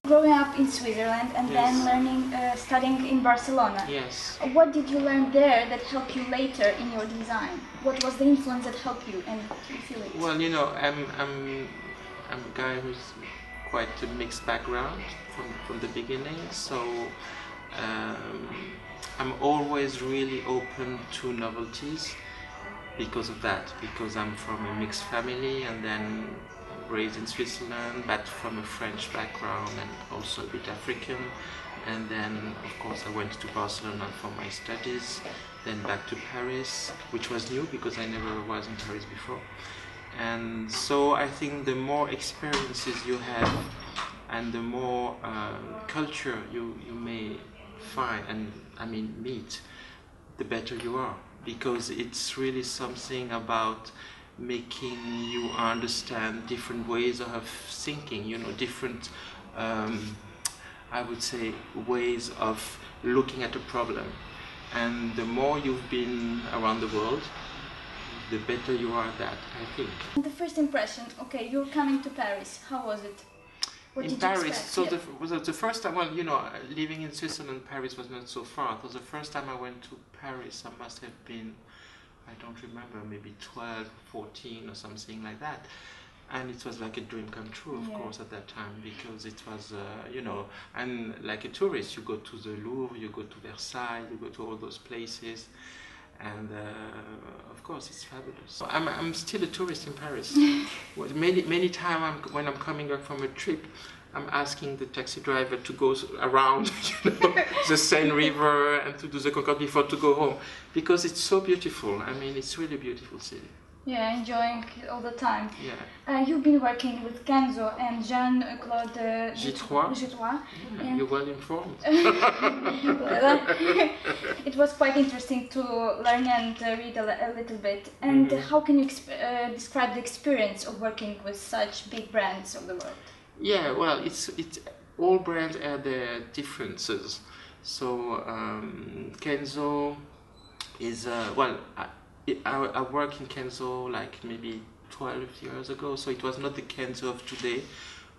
Growing up in Switzerland and then studying in Barcelona. Yes. What did you learn there that helped you later in your design? What was the influence that helped you and you feel it? Well, I'm a guy who's quite a mixed background from the beginning, so I'm always really open to novelties because of that, because I'm from a mixed family and then raised in Switzerland, but from a French background and also a bit African. And then, of course, I went to Barcelona for my studies, then back to Paris, which was new because I never was in Paris before. And so I think the more experiences you have and the more culture you may find and meet, the better you are, because it's really something about making you understand different ways of thinking, different, I would say, ways of looking at a problem. And the more you've been around the world, the better you are at that, I think. The first impression, okay, you're coming to Paris, how was it? What in did Paris, you expect? so the first time, well, living in Switzerland, Paris was not so far. So the first time I went to Paris, I must have been, I don't remember, maybe 12, 14 or something like that. And it was like a dream come true, of course, at that time, because it was, and like a tourist, you go to the Louvre, you go to Versailles, you go to all those places. And of course, it's fabulous. I'm still a tourist in Paris. Many times when I'm coming back from a trip, I'm asking the taxi driver to go around the Seine River and to do the Concorde before to go home, because it's so beautiful. I mean, it's really a beautiful city. Yeah, enjoying it all the time. Yeah. You've been working with Kenzo and Jean-Claude Gitrois. Yeah, you're well informed. It was quite interesting to learn and read a little bit. And how can you describe the experience of working with such big brands of the world? Yeah, well, it's all brands have their differences. So Kenzo is I worked in Kenzo like maybe 12 years ago, so it was not the Kenzo of today,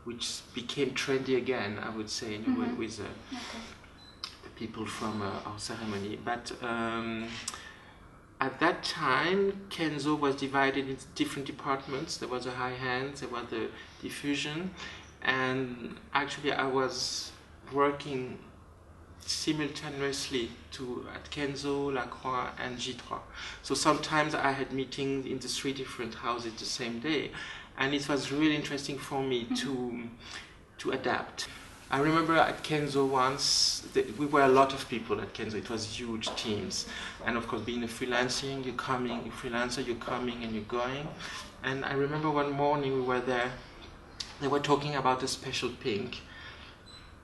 which became trendy again, I would say, in a way, with the people from our ceremony. But at that time, Kenzo was divided into different departments. There was a high hand, there was the diffusion, and actually I was working simultaneously at Kenzo, Lacroix and Gitrois. So sometimes I had meetings in the 3 different houses the same day, and it was really interesting for me to adapt. I remember at Kenzo once, we were a lot of people at Kenzo. It was huge teams, and of course being a freelancer, you're coming and you're going. And I remember one morning we were there, they were talking about a special pink,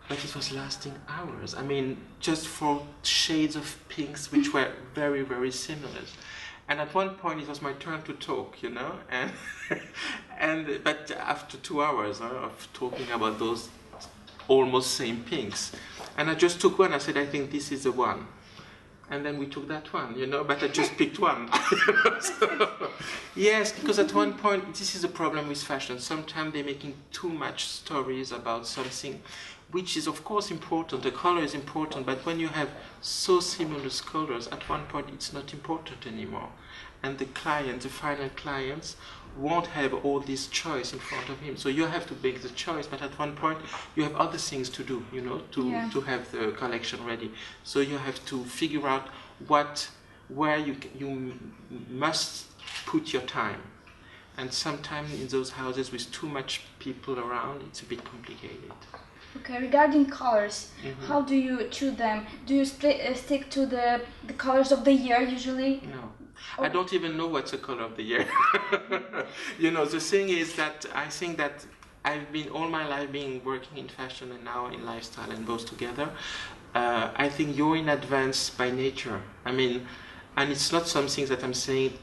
but it was lasting hours. I mean, just 4 shades of pinks which were very, very similar. And at one point it was my turn to talk, but after 2 hours of talking about those almost same pinks, and I just took one. I said, I think this is the one. And then we took that one, but I just picked one. So, yes, because at one point, this is a problem with fashion. Sometimes they're making too much stories about something, which is of course important. The color is important, but when you have so similar colors, at one point it's not important anymore. And the final clients, won't have all this choice in front of him. So you have to make the choice, but at one point you have other things to do, to have the collection ready. So you have to figure out where you must put your time. And sometimes in those houses with too much people around, it's a bit complicated. Okay, regarding colors, how do you choose them? Do you stick to the colors of the year usually? No. I don't even know what's the color of the year. The thing is that I think that I've been all my life being working in fashion and now in lifestyle and both together. I think you're in advance by nature. I mean, and it's not something that I'm saying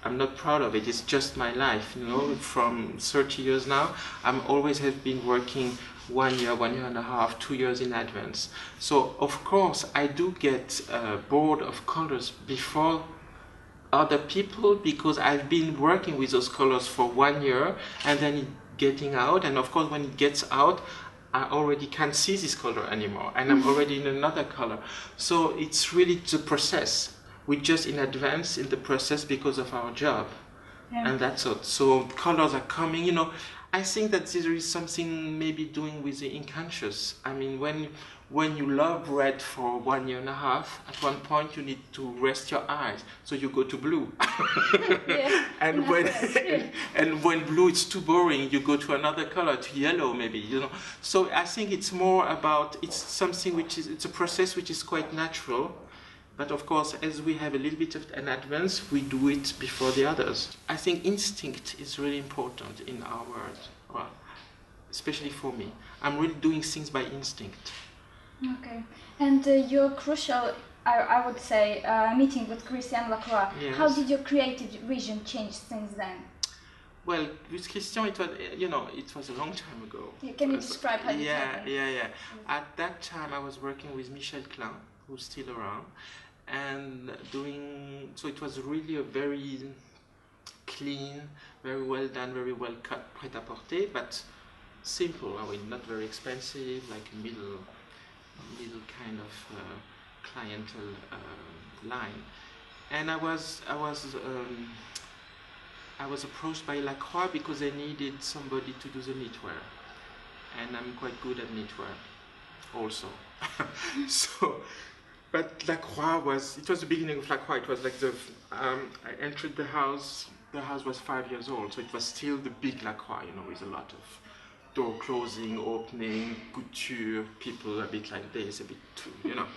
I'm not proud of it. It's just my life, From 30 years now, I'm always have been working 1 year and a half, 2 years in advance. So of course I do get bored of colors before other people, because I've been working with those colors for 1 year and then it getting out, and of course when it gets out I already can't see this color anymore and I'm already in another color. So it's really the process. We're just in advance in the process because of our job. Yeah. And that's it. So colors are coming, you know. I think that there is something maybe doing with the unconscious. I mean, when you love red for 1 year and a half, at one point you need to rest your eyes, so you go to blue. Yeah. and when blue is too boring, you go to another color, to yellow maybe, you know. So I think it's more about, it's something which is, it's a process which is quite natural. But of course, as we have a little bit of an advance, we do it before the others. I think instinct is really important in our world, well, especially for me. I'm really doing things by instinct. Okay, and your crucial, I would say, meeting with Christian Lacroix. Yes. How did your creative vision change since then? Well, with Christian, it was, you know, it was a long time ago. Yeah, can you describe how it happened? Yeah. At that time, I was working with Michel Klein, who's still around, and doing, so it was really a very clean, very well done, very well cut prêt-à-porter, but simple. I mean, not very expensive, like a middle kind of clientele line. And I was approached by Lacroix because they needed somebody to do the knitwear, and I'm quite good at knitwear also. So, but Lacroix was, it was the beginning of Lacroix. It was like I entered the house was 5 years old, so it was still the big Lacroix, you know, with a lot of door closing, opening, couture, people a bit like this, a bit too, you know.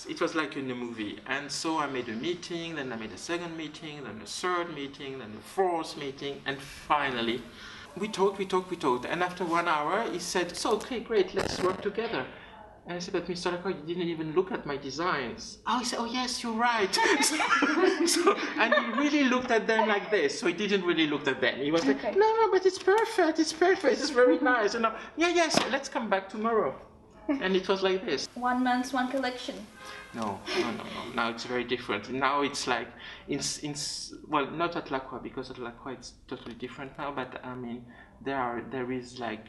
It was like in a movie. And so I made a meeting, then I made a second meeting, then a third meeting, then a fourth meeting, and finally we talked. And after 1 hour, he said, so, okay, great, let's work together. And I said, but Mr. Lacroix, you didn't even look at my designs. Oh, he said, oh yes, you're right. And he really looked at them like this. So he didn't really look at them. He was like, no, but it's perfect, it's very nice. And yes, let's come back tomorrow. And it was like this. 1 month, one collection. No. Now it's very different. Now it's like, well, not at Lacroix, because at Lacroix it's totally different now. But I mean, there is like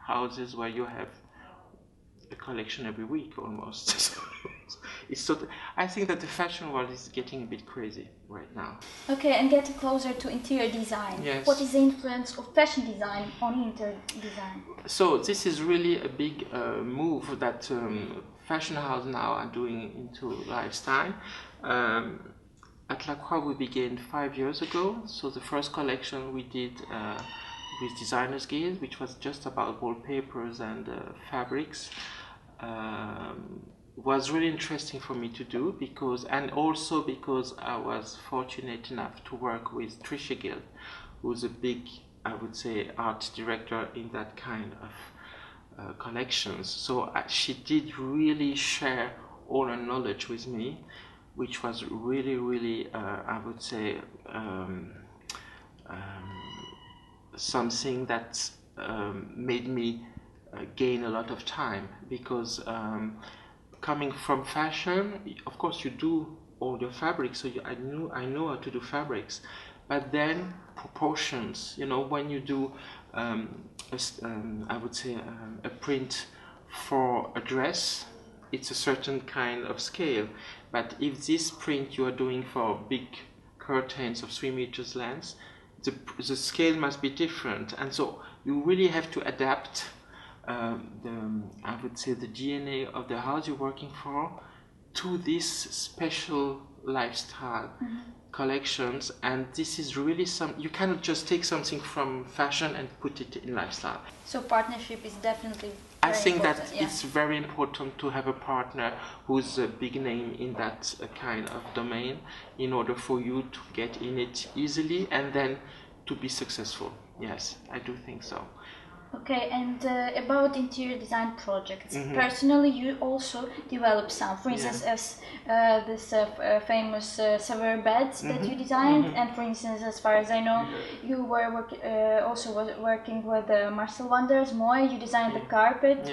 houses where you have a collection every week almost. I think that the fashion world is getting a bit crazy right now. Okay, and getting closer to interior design. Yes. What is the influence of fashion design on interior design? So this is really a big move that fashion houses now are doing into lifestyle. At Lacroix we began 5 years ago. So the first collection we did with Designers Guild, which was just about wallpapers and fabrics, was really interesting for me to do, because I was fortunate enough to work with Trisha Gill, who's a big, I would say, art director in that kind of collections. So she did really share all her knowledge with me, which was really, I would say, something that made me gain a lot of time, because coming from fashion, of course you do all your fabrics, so I know how to do fabrics, but then proportions, you know, when you do I would say a print for a dress, it's a certain kind of scale, but if this print you are doing for big curtains of 3 meters length, the scale must be different, and so you really have to adapt I would say the DNA of the house you're working for to this special lifestyle collections, and this is really you cannot just take something from fashion and put it in lifestyle. So partnership is definitely I think important, that it's very important to have a partner who's a big name in that kind of domain, in order for you to get in it easily and then to be successful. Yes, I do think so. Okay, and about interior design projects, personally you also develop some, for instance, as this famous Saveur beds that you designed, and for instance, as far as I know, you were also working with Marcel Wanders, Moy, you designed the carpet,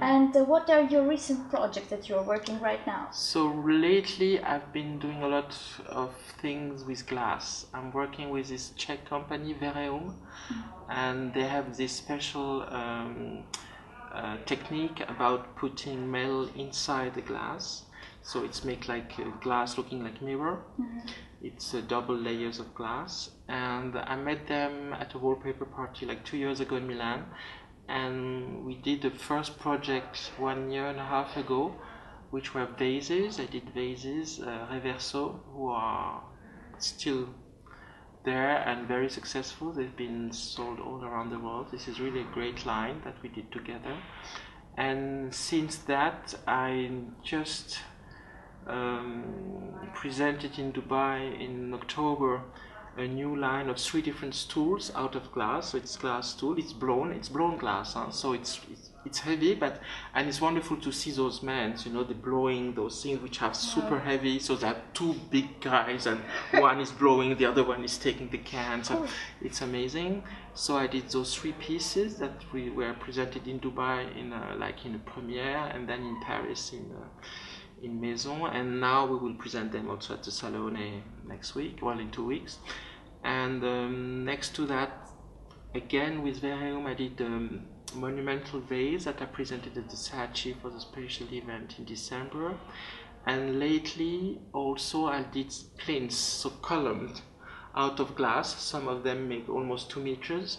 and what are your recent projects that you're working right now? So lately I've been doing a lot of things with glass. I'm working with this Czech company, Vereum, and they have this special technique about putting metal inside the glass. So it's make like glass looking like mirror. It's double layers of glass. And I met them at a wallpaper party like 2 years ago in Milan. And we did the first project 1.5 years ago, which were vases. I did vases, Reverso, who are still there and very successful. They've been sold all around the world. This is really a great line that we did together. And since that, I just presented in Dubai in October a new line of 3 different stools out of glass. So it's glass stool. It's blown glass. Huh? So it's heavy, and it's wonderful to see those men, you know, the blowing those things which are super heavy. So there are 2 big guys, and one is blowing, the other one is taking the can. So it's amazing. So I did those 3 pieces that we were presented in Dubai in a premiere, and then in Paris in Maison, and now we will present them also at the Salone next week, well, in 2 weeks. And next to that, again with Vereum, I did monumental vase that I presented at the Sachi for the special event in December. And lately also I did plinths, so columns out of glass. Some of them make almost 2 meters,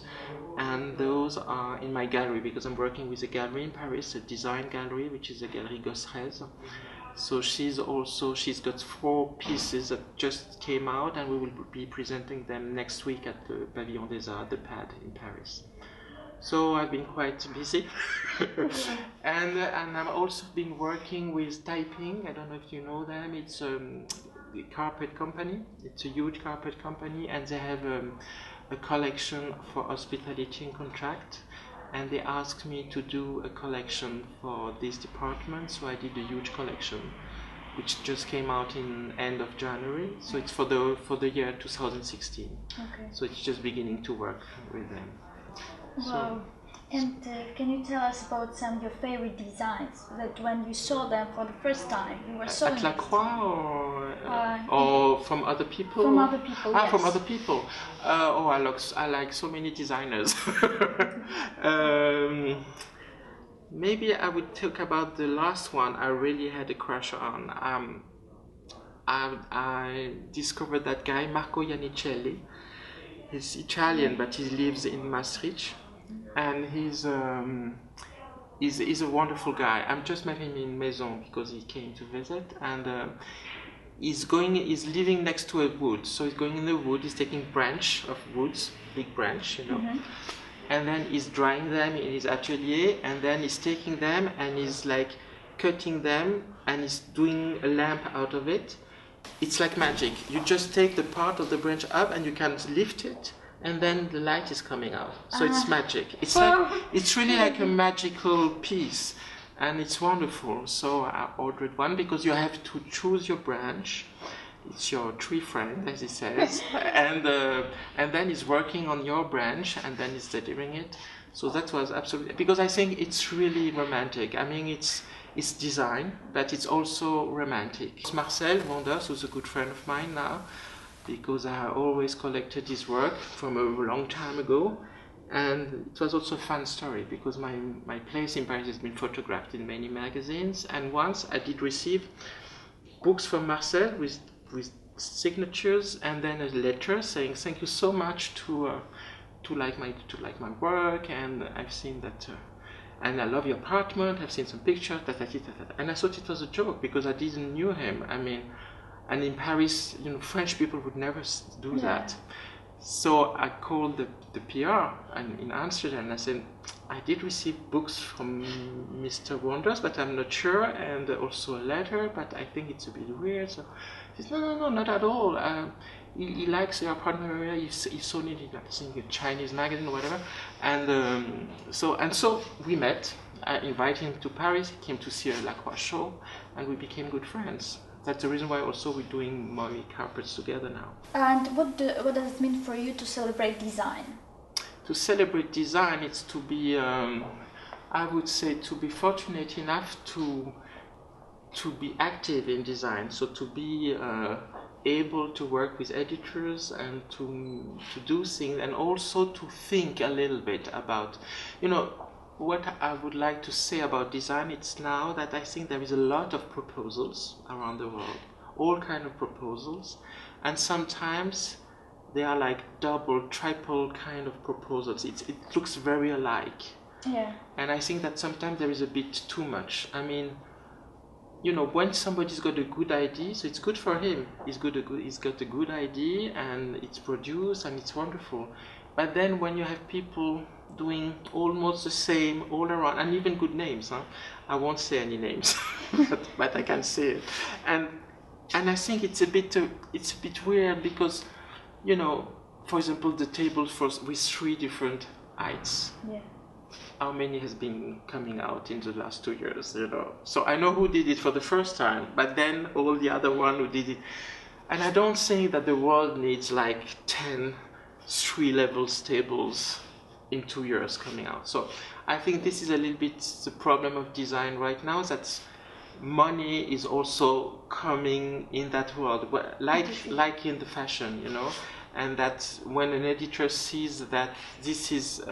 and those are in my gallery because I'm working with a gallery in Paris, a design gallery, which is a Galerie Gosserez. So she's got 4 pieces that just came out, and we will be presenting them next week at the Pavillon des Arts, the PAD in Paris. So I've been quite busy. and I've also been working with Taiping. I don't know if you know them. It's a carpet company. It's a huge carpet company, and they have a collection for hospitality and contract. And they asked me to do a collection for this department, so I did a huge collection, which just came out in end of January. So it's for the year 2016. Okay. So it's just beginning to work with them. Wow. So, and can you tell us about some of your favorite designs that when you saw them for the first time you were so at Lacroix or from other people? From other people, yes. From other people. I like so many designers. Maybe I would talk about the last one I really had a crush on. I discovered that guy, Marco Iannicelli. He's Italian, but he lives in Maastricht. And he's a wonderful guy. I just met him in Maison because he came to visit, and he's living next to a wood. So he's going in the wood. He's taking branch of woods, big branch, you know, and then he's drying them in his atelier, and then he's taking them and he's like cutting them, and he's doing a lamp out of it. It's like magic. You just take the part of the branch up and you can lift it, and then the light is coming out. So it's magic. It's really like a magical piece, and it's wonderful. So I ordered one because you have to choose your branch. It's your tree friend, as he says, and then he's working on your branch, and then he's delivering it. So that was absolutely, because I think it's really romantic. I mean, it's design, but it's also romantic. Marcel Wanders, who's a good friend of mine now, because I always collected his work from a long time ago. And it was also a fun story, because my place in Paris has been photographed in many magazines, and once I did receive books from Marcel with signatures, and then a letter saying thank you so much to like my work, and I've seen that and I love your apartment, I've seen some pictures, and I thought it was a joke because I didn't knew him. I mean, and in Paris, you know, French people would never do that. So I called the PR in Amsterdam and I said, I did receive books from Mr. Wonders, but I'm not sure, and also a letter, but I think it's a bit weird. So he said, no, not at all. He likes your partner. He saw it in, I think, a Chinese magazine or whatever. And so we met. I invited him to Paris. He came to see a Lacroix show, and we became good friends. That's the reason why also we're doing more carpets together now. And what does it mean for you to celebrate design? To celebrate design, it's to be, I would say, to be fortunate enough to be active in design. So to be able to work with editors and to do things, and also to think a little bit about, what I would like to say about design. It's now that I think there is a lot of proposals around the world, all kind of proposals, and sometimes they are like double, triple kind of proposals. It looks very alike. Yeah. And I think that sometimes there is a bit too much. I mean, when somebody's got a good idea, so it's good for him. He's got a good idea and it's produced and it's wonderful. But then when you have people doing almost the same all around, and even good names, I won't say any names, but I can say it. And I think it's a bit weird because, for example, the table with 3 different heights. Yeah. How many has been coming out in the last 2 years, So I know who did it for the first time, but then all the other one who did it. And I don't think that the world needs like 10 3-level tables in 2 years coming out. So I think this is a little bit the problem of design right now, that money is also coming in that world, like in the fashion, and that when an editor sees that this is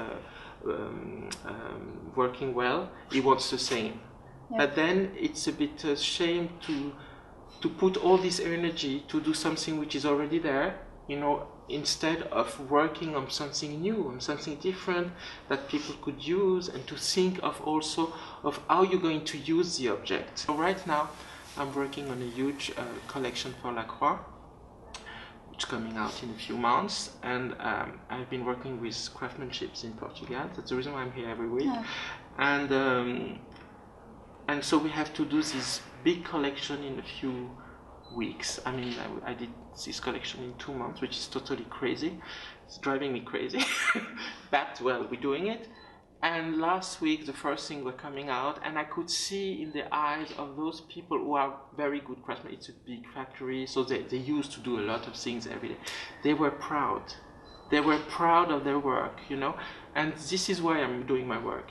working well, he wants the same. Yeah. But then it's a bit a shame to put all this energy to do something which is already there, instead of working on something new, on something different that people could use, and to think of also of how you're going to use the object. So right now I'm working on a huge collection for Lacroix, which is coming out in a few months, and I've been working with craftsmanships in Portugal. That's the reason why I'm here every week. Yeah. And so we have to do this big collection in a few weeks. I mean, I did this collection in 2 months, which is totally crazy. It's driving me crazy. But, well, we're doing it. And last week, the first thing were coming out, and I could see in the eyes of those people who are very good craftsmen. It's a big factory, so they used to do a lot of things every day. They were proud. They were proud of their work, And this is why I'm doing my work.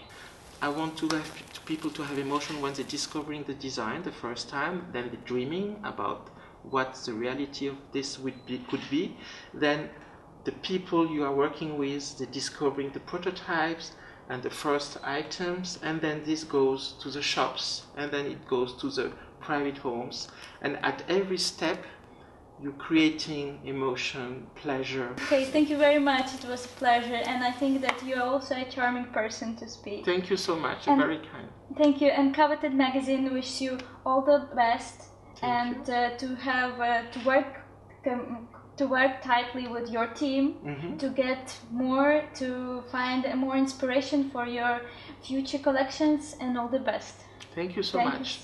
I want to have people to have emotion when they're discovering the design the first time, then they're dreaming about what the reality of this could be. Then the people you are working with, they're discovering the prototypes and the first items, and then this goes to the shops, and then it goes to the private homes. And at every step, you're creating emotion, pleasure. Okay, thank you very much. It was a pleasure, and I think that you're also a charming person to speak. Thank you so much. You're very kind. Thank you. And Coveted Magazine wish you all the best, to work tightly with your team, to get more, to find more inspiration for your future collections, and all the best. Thank you so much.